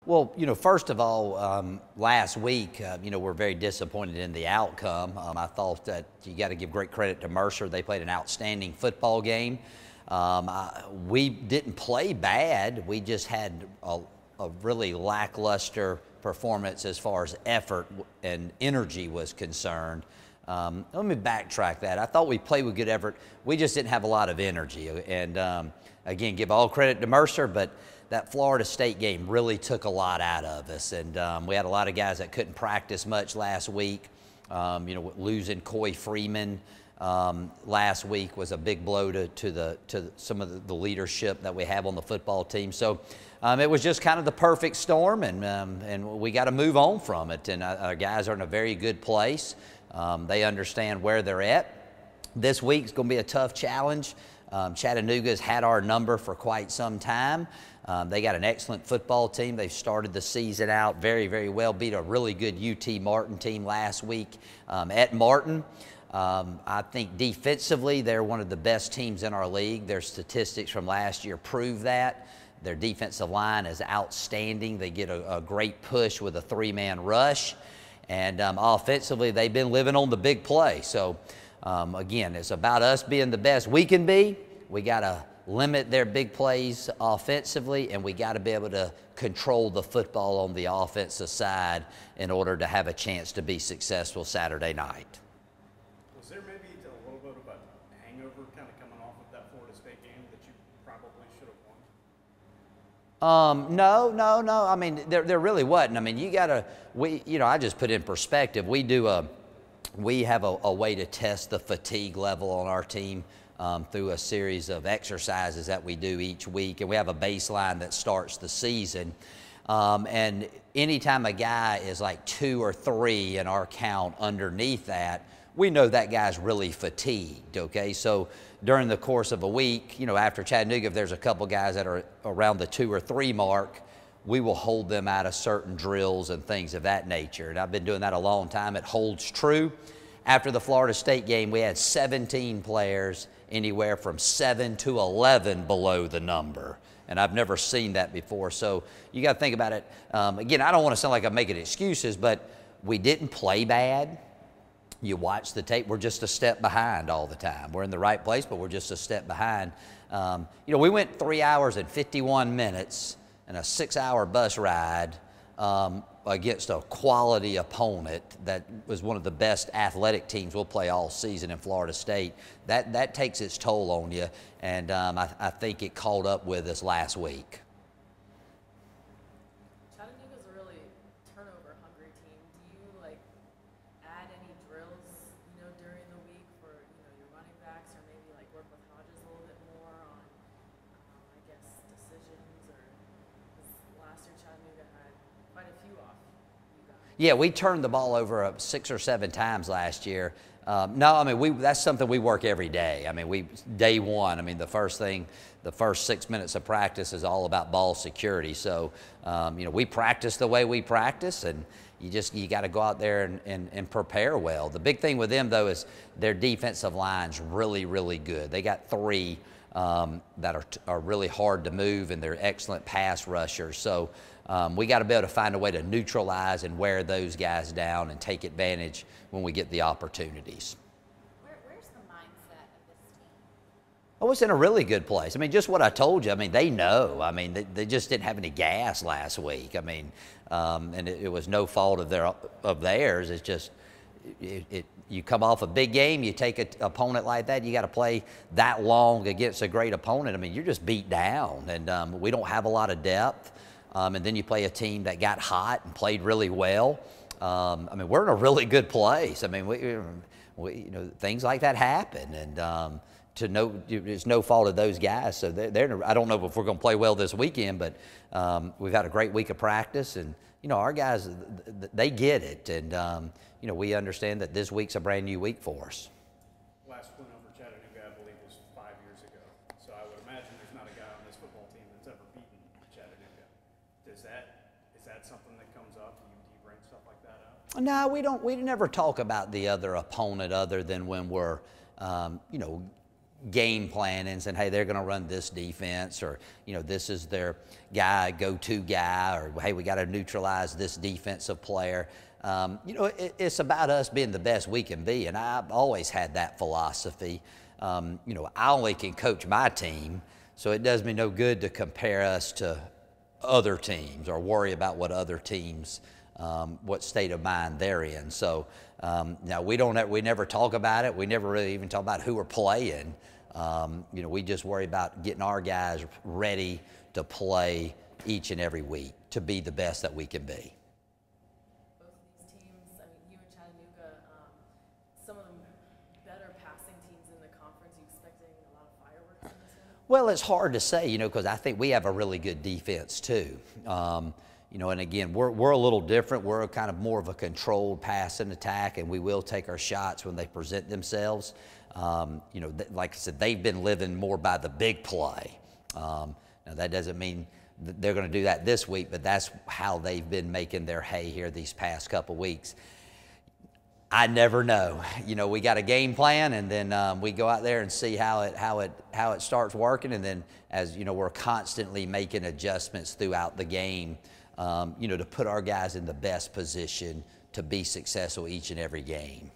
Well, first of all, last week, we're very disappointed in the outcome. I thought that you got to give great credit to Mercer. They played an outstanding football game. We didn't play bad. We just had a really lackluster performance as far as effort and energy was concerned. Let me backtrack that. I thought we played with good effort. We just didn't have a lot of energy. And again, give all credit to Mercer, but that Florida State game really took a lot out of us. And we had a lot of guys that couldn't practice much last week. Losing Coy Freeman last week was a big blow to some of the leadership that we have on the football team. So it was just kind of the perfect storm, and we got to move on from it. And our guys are in a very good place. They understand where they're at. This week's going to be a tough challenge. Chattanooga's had our number for quite some time. They got an excellent football team. They've started the season out very, very well, beat a really good UT Martin team last week at Martin. I think defensively, they're one of the best teams in our league. Their statistics from last year prove that. Their defensive line is outstanding. They get a great push with a three-man rush. And offensively, they've been living on the big play. So, again, it's about us being the best we can be. We got to limit their big plays offensively, and we got to be able to control the football on the offensive side in order to have a chance to be successful Saturday night. Was there maybe a little bit of a hangover kind of coming off of that Florida State game that you probably should have won? No. I mean, there really wasn't. I mean, I just put in perspective. We have a way to test the fatigue level on our team through a series of exercises that we do each week, and we have a baseline that starts the season. And anytime a guy is like 2 or 3 in our count underneath that, we know that guy's really fatigued, okay? So during the course of a week, after Chattanooga, if there's a couple guys that are around the 2 or 3 mark, we will hold them out of certain drills and things of that nature. And I've been doing that a long time. It holds true. After the Florida State game, we had 17 players anywhere from 7 to 11 below the number. And I've never seen that before. So you got to think about it. Again, I don't want to sound like I'm making excuses, but we didn't play bad. You watch the tape, we're just a step behind all the time. We're in the right place, but we're just a step behind. We went 3 hours and 51 minutes and a 6-hour bus ride against a quality opponent that was one of the best athletic teams we'll play all season in Florida State. That takes its toll on you, and I think it caught up with us last week. Chattanooga's a really turnover-hungry team. Do you add any drills, during the week for your running backs, or maybe work with Hodges a little bit more on, decisions, or last year Chattanooga had quite a few off you guys? Yeah, we turned the ball over 6 or 7 times last year. No, I mean, that's something we work every day. I mean, day one, I mean, the first 6 minutes of practice is all about ball security. So, we practice the way we practice, and you got to go out there and prepare well. The big thing with them, though, is their defensive line's really, really good. They got 3 that are really hard to move, and they're excellent pass rushers. So we got to be able to find a way to neutralize and wear those guys down and take advantage when we get the opportunities. Where's the mindset of this team? Oh, it's in a really good place. I mean, just what I told you. I mean, they know. I mean, they just didn't have any gas last week. I mean, and it was no fault of theirs. It's just you come off a big game, you take an opponent like that, you got to play that long against a great opponent. I mean, you're just beat down, and we don't have a lot of depth. And then you play a team that got hot and played really well. I mean, we're in a really good place. I mean, we things like that happen, and it's no fault of those guys. So I don't know if we're going to play well this weekend, but we've had a great week of practice, and our guys, they get it, and we understand that this week's a brand new week for us. Last win over Chattanooga, I believe, was 5 years ago. So I would imagine there's not a guy on this football team that's ever beaten Chattanooga. Is that something that comes up? Do you bring stuff like that up? No, we never talk about the other opponent other than when we're, game planning and saying, hey, they're going to run this defense, or, you know, this is their guy, go-to guy, or, hey, we got to neutralize this defensive player. You know, it's about us being the best we can be, and I've always had that philosophy. You know, I only can coach my team, so it does me no good to compare us to other teams or worry about what other teams, what state of mind they're in. So now we never talk about it. We never really even talk about who we're playing. You know, we just worry about getting our guys ready to play each and every week to be the best that we can be. Both of these teams, I mean, you and Chattanooga, some of them better passing teams in the conference. You expecting a lot of fireworks in this one? Well, it's hard to say, you know, because I think we have a really good defense too. You know, and again, we're a little different. We're kind of more of a controlled pass and attack, and we will take our shots when they present themselves. You know, like I said, they've been living more by the big play. Now, that doesn't mean they're going to do that this week, but that's how they've been making their hay here these past couple weeks. I never know. You know, we got a game plan, and then we go out there and see how it starts working, and then, as you know, we're constantly making adjustments throughout the game. You know, to put our guys in the best position to be successful each and every game.